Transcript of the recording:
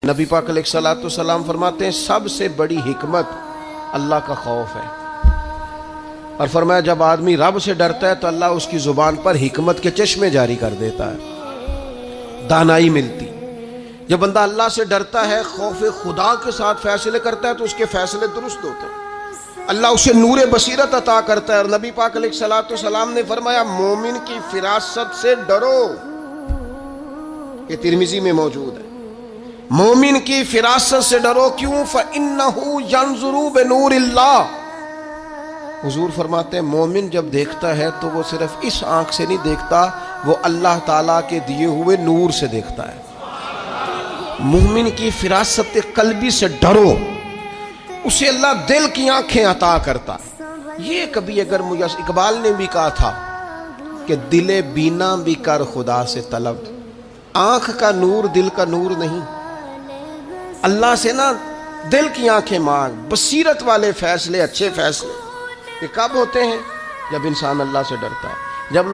نبی پاک علیہ الصلوۃ والسلام فرماتے ہیں سب سے بڑی حکمت اللہ کا خوف ہے، اور فرمایا جب آدمی رب سے ڈرتا ہے تو اللہ اس کی زبان پر حکمت کے چشمے جاری کر دیتا ہے، دانائی ملتی۔ جب بندہ اللہ سے ڈرتا ہے، خوف خدا کے ساتھ فیصلے کرتا ہے تو اس کے فیصلے درست ہوتے ہیں، اللہ اسے نور بصیرت عطا کرتا ہے۔ اور نبی پاک علیہ الصلوۃ والسلام نے فرمایا مومن کی فراست سے ڈرو، یہ ترمذی میں موجود ہے، مومن کی فراست سے ڈرو، کیوں؟ فَإِنَّهُ يَنْظُرُ بِنُورِ اللَّهِ۔ حضور فرماتے ہیں مومن جب دیکھتا ہے تو وہ صرف اس آنکھ سے نہیں دیکھتا، وہ اللہ تعالیٰ کے دیے ہوئے نور سے دیکھتا ہے۔ مومن کی فراست قلبی سے ڈرو، اسے اللہ دل کی آنکھیں عطا کرتا ہے۔ یہ کبھی اگر اقبال نے بھی کہا تھا کہ دل بینا بھی کر خدا سے طلب، آنکھ کا نور دل کا نور نہیں، اللہ سے نا دل کی آنکھیں مانگ۔ بصیرت والے فیصلے، اچھے فیصلے یہ کب ہوتے ہیں؟ جب انسان اللہ سے ڈرتا ہے۔